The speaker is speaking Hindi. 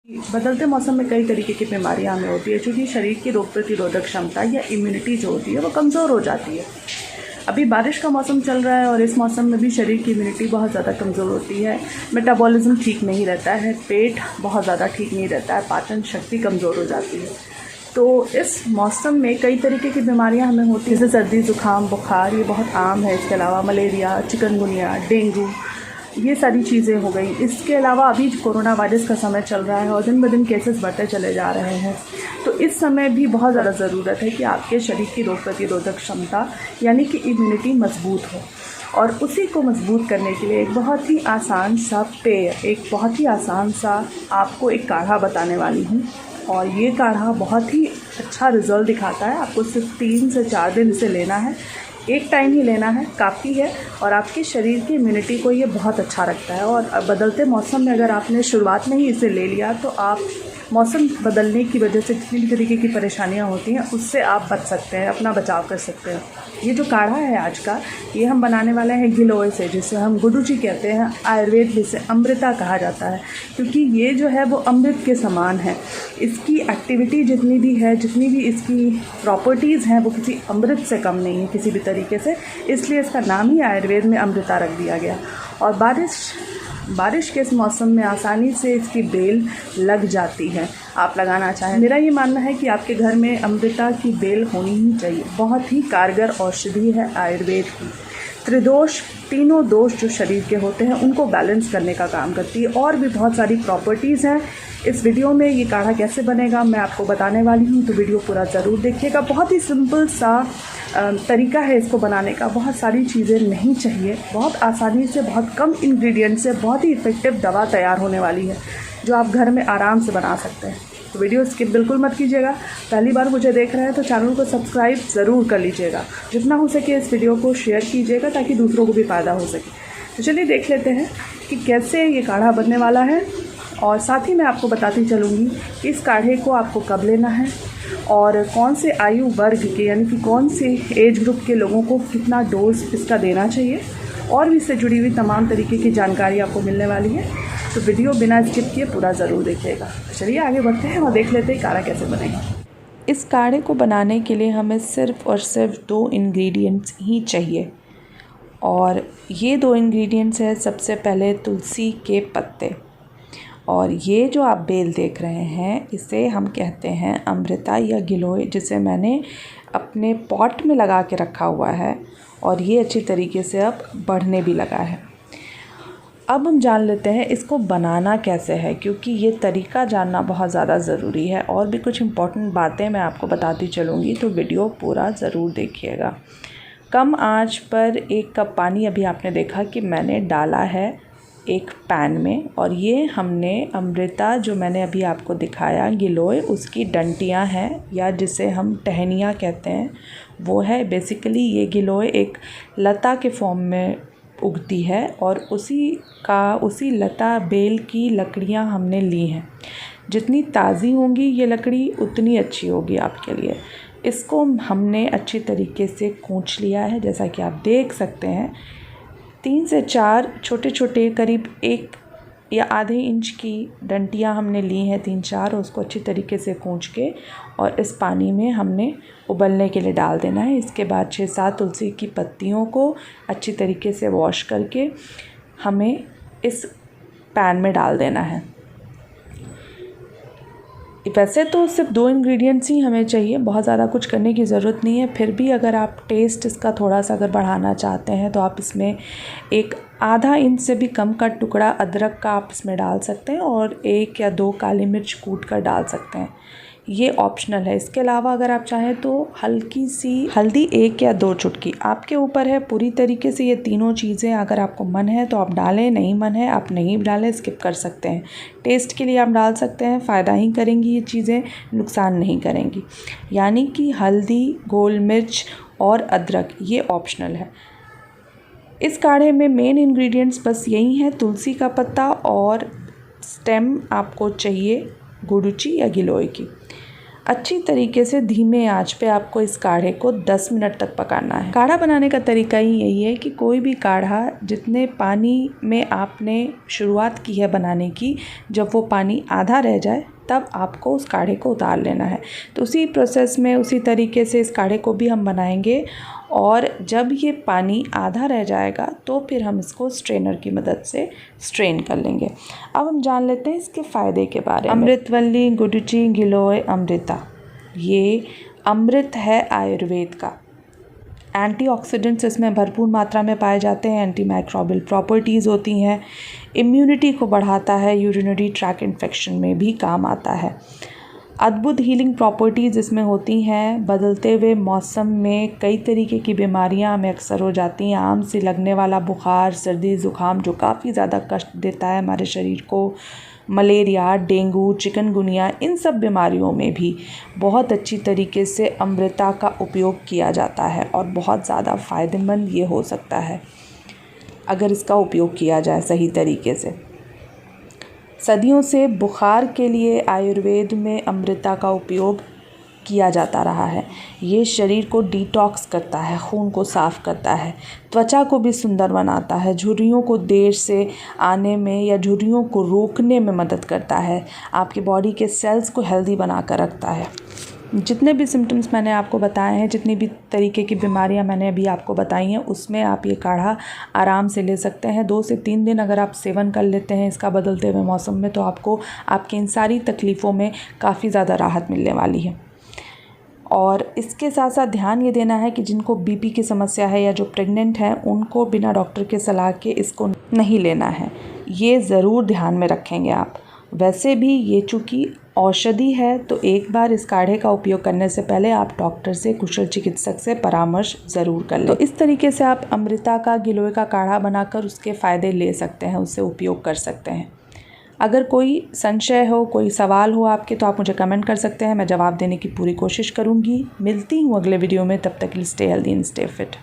बदलते मौसम में कई तरीके की बीमारियां हमें होती है, क्योंकि शरीर की रोग प्रतिरोधक क्षमता या इम्यूनिटी जो होती है वो कमज़ोर हो जाती है। अभी बारिश का मौसम चल रहा है और इस मौसम में भी शरीर की इम्यूनिटी बहुत ज़्यादा कमज़ोर होती है। मेटाबॉलिज्म ठीक नहीं रहता है, पेट बहुत ज़्यादा ठीक नहीं रहता है, पाचन शक्ति कमज़ोर हो जाती है। तो इस मौसम में कई तरीके की बीमारियां हमें होती हैं, जैसे सर्दी, ज़ुकाम, बुखार, ये बहुत आम है। इसके अलावा मलेरिया, चिकनगुनिया, डेंगू, ये सारी चीज़ें हो गई। इसके अलावा अभी कोरोना वायरस का समय चल रहा है और दिन ब दिन केसेस बढ़ते चले जा रहे हैं। तो इस समय भी बहुत ज़्यादा ज़रूरत है कि आपके शरीर की रोग प्रतिरोधक क्षमता यानी कि इम्यूनिटी मजबूत हो। और उसी को मजबूत करने के लिए एक बहुत ही आसान सा पेय, एक बहुत ही आसान सा आपको एक काढ़ा बताने वाली हूँ। और ये काढ़ा बहुत ही अच्छा रिज़ल्ट दिखाता है। आपको सिर्फ 3 से 4 दिन इसे लेना है, एक टाइम ही लेना है, काफ़ी है। और आपके शरीर की इम्यूनिटी को ये बहुत अच्छा रखता है। और बदलते मौसम में अगर आपने शुरुआत में ही इसे ले लिया तो आप मौसम बदलने की वजह से जितनी भी तरीके की परेशानियां होती हैं उससे आप बच सकते हैं, अपना बचाव कर सकते हैं। ये जो काढ़ा है आज का, ये हम बनाने वाले हैं गिलोय से, जिसे हम गुडुचि कहते हैं। आयुर्वेद में इसे अमृता कहा जाता है, क्योंकि ये जो है वो अमृत के समान है। इसकी एक्टिविटी जितनी भी है, जितनी भी इसकी प्रॉपर्टीज़ हैं, वो किसी अमृत से कम नहीं है किसी भी तरीके से। इसलिए इसका नाम ही आयुर्वेद में अमृता रख दिया गया। और बारिश के इस मौसम में आसानी से इसकी बेल लग जाती है, आप लगाना चाहें। मेरा ये मानना है कि आपके घर में अमृता की बेल होनी ही चाहिए। बहुत ही कारगर औषधि है आयुर्वेद की। त्रिदोष, तीनों दोष जो शरीर के होते हैं उनको बैलेंस करने का काम करती है। और भी बहुत सारी प्रॉपर्टीज़ हैं। इस वीडियो में ये काढ़ा कैसे बनेगा मैं आपको बताने वाली हूँ, तो वीडियो पूरा ज़रूर देखिएगा। बहुत ही सिंपल सा तरीका है इसको बनाने का। बहुत सारी चीज़ें नहीं चाहिए, बहुत आसानी से, बहुत कम इंग्रेडिएंट से बहुत ही इफ़ेक्टिव दवा तैयार होने वाली है, जो आप घर में आराम से बना सकते हैं। तो वीडियो स्किप बिल्कुल मत कीजिएगा। पहली बार मुझे देख रहे हैं तो चैनल को सब्सक्राइब ज़रूर कर लीजिएगा। जितना हो सके इस वीडियो को शेयर कीजिएगा ताकि दूसरों को भी फ़ायदा हो सके। तो चलिए देख लेते हैं कि कैसे ये काढ़ा बनने वाला है। और साथ ही मैं आपको बताती चलूँगी कि इस काढ़े को आपको कब लेना है और कौन से आयु वर्ग के, यानी कि कौन से एज ग्रुप के लोगों को कितना डोज इसका देना चाहिए। और भी इससे जुड़ी हुई तमाम तरीके की जानकारी आपको मिलने वाली है। तो वीडियो बिना स्किप किए पूरा ज़रूर देखिएगा। चलिए आगे बढ़ते हैं और देख लेते हैं काढ़ा कैसे बनेगा। इस काढ़े को बनाने के लिए हमें सिर्फ़ और सिर्फ 2 इंग्रेडिएंट्स ही चाहिए। और ये 2 इंग्रेडिएंट्स है, सबसे पहले तुलसी के पत्ते। और ये जो आप बेल देख रहे हैं इसे हम कहते हैं अमृता या गिलोय, जिसे मैंने अपने पॉट में लगा के रखा हुआ है। और ये अच्छी तरीके से अब बढ़ने भी लगा है। अब हम जान लेते हैं इसको बनाना कैसे है, क्योंकि ये तरीका जानना बहुत ज़्यादा ज़रूरी है। और भी कुछ इम्पॉर्टेंट बातें मैं आपको बताती चलूँगी, तो वीडियो पूरा ज़रूर देखिएगा। कम आंच पर 1 कप पानी अभी आपने देखा कि मैंने डाला है एक पैन में। और ये हमने अमृता, जो मैंने अभी आपको दिखाया गिलोय, उसकी डंटियां हैं या जिसे हम टहनियाँ कहते हैं, वो है। बेसिकली ये गिलोय एक लता के फॉर्म में उगती है और उसी लता बेल की लकड़ियां हमने ली हैं। जितनी ताज़ी होंगी ये लकड़ी उतनी अच्छी होगी आपके लिए। इसको हमने अच्छी तरीके से कूच लिया है, जैसा कि आप देख सकते हैं। 3 से 4 छोटे छोटे करीब 1 या आधे इंच की डंटियां हमने ली हैं, 3-4। उसको अच्छी तरीके से कूच के और इस पानी में हमने उबलने के लिए डाल देना है। इसके बाद 6-7 तुलसी की पत्तियों को अच्छी तरीके से वॉश करके हमें इस पैन में डाल देना है। वैसे तो सिर्फ 2 इंग्रेडिएंट्स ही हमें चाहिए, बहुत ज़्यादा कुछ करने की ज़रूरत नहीं है। फिर भी अगर आप टेस्ट इसका थोड़ा सा अगर बढ़ाना चाहते हैं तो आप इसमें एक आधा इंच से भी कम का टुकड़ा अदरक का आप इसमें डाल सकते हैं और 1 या 2 काली मिर्च कूट कर डाल सकते हैं। ये ऑप्शनल है। इसके अलावा अगर आप चाहें तो हल्की सी हल्दी 1 या 2 चुटकी, आपके ऊपर है पूरी तरीके से। ये तीनों चीज़ें अगर आपको मन है तो आप डालें, नहीं मन है आप नहीं डालें, स्किप कर सकते हैं। टेस्ट के लिए आप डाल सकते हैं, फ़ायदा ही करेंगी ये चीज़ें, नुकसान नहीं करेंगी। यानी कि हल्दी, गोल मिर्च और अदरक ये ऑप्शनल है। इस काढ़े में मेन इंग्रेडिएंट्स बस यही हैं, तुलसी का पत्ता और स्टेम आपको चाहिए गुडुचि या गिलोय की। अच्छी तरीके से धीमे आंच पे आपको इस काढ़े को 10 मिनट तक पकाना है। काढ़ा बनाने का तरीका ही यही है कि कोई भी काढ़ा जितने पानी में आपने शुरुआत की है बनाने की, जब वो पानी आधा रह जाए तब आपको उस काढ़े को उतार लेना है। तो उसी प्रोसेस में उसी तरीके से इस काढ़े को भी हम बनाएंगे और जब ये पानी आधा रह जाएगा तो फिर हम इसको स्ट्रेनर की मदद से स्ट्रेन कर लेंगे। अब हम जान लेते हैं इसके फ़ायदे के बारे में। अमृतवल्ली गुडुचि गिलोय अमृता, ये अमृत है आयुर्वेद का। एंटीऑक्सीडेंट्स इसमें भरपूर मात्रा में पाए जाते हैं, एंटी माइक्रोबियल प्रॉपर्टीज़ होती हैं, इम्यूनिटी को बढ़ाता है, यूरिनरी ट्रैक इन्फेक्शन में भी काम आता है। अद्भुत हीलिंग प्रॉपर्टीज़ इसमें होती हैं। बदलते हुए मौसम में कई तरीके की बीमारियां हमें अक्सर हो जाती हैं। आम से लगने वाला बुखार, सर्दी, ज़ुकाम जो काफ़ी ज़्यादा कष्ट देता है हमारे शरीर को, मलेरिया, डेंगू, चिकनगुनिया, इन सब बीमारियों में भी बहुत अच्छी तरीके से अमृता का उपयोग किया जाता है और बहुत ज़्यादा फ़ायदेमंद ये हो सकता है अगर इसका उपयोग किया जाए सही तरीके से। सदियों से बुखार के लिए आयुर्वेद में अमृता का उपयोग किया जाता रहा है। ये शरीर को डिटॉक्स करता है, खून को साफ़ करता है, त्वचा को भी सुंदर बनाता है, झुर्रियों को देर से आने में या झुर्रियों को रोकने में मदद करता है, आपकी बॉडी के सेल्स को हेल्दी बना कर रखता है। जितने भी सिम्टम्स मैंने आपको बताए हैं, जितनी भी तरीके की बीमारियां मैंने अभी आपको बताई हैं, उसमें आप ये काढ़ा आराम से ले सकते हैं। 2 से 3 दिन अगर आप सेवन कर लेते हैं इसका बदलते हुए मौसम में, तो आपको आपकी इन सारी तकलीफ़ों में काफ़ी ज़्यादा राहत मिलने वाली है। और इसके साथ साथ ध्यान ये देना है कि जिनको बीपी की समस्या है या जो प्रेग्नेंट हैं, उनको बिना डॉक्टर के सलाह के इसको नहीं लेना है। ये ज़रूर ध्यान में रखेंगे आप। वैसे भी ये चूँकि औषधि है, तो एक बार इस काढ़े का उपयोग करने से पहले आप डॉक्टर से, कुशल चिकित्सक से परामर्श ज़रूर कर लें। तो इस तरीके से आप अमृता का, गिलोय का काढ़ा बनाकर उसके फ़ायदे ले सकते हैं, उससे उपयोग कर सकते हैं। अगर कोई संशय हो, कोई सवाल हो आपके, तो आप मुझे कमेंट कर सकते हैं, मैं जवाब देने की पूरी कोशिश करूँगी। मिलती हूँ अगले वीडियो में, तब तक के लिए stay healthy and stay fit.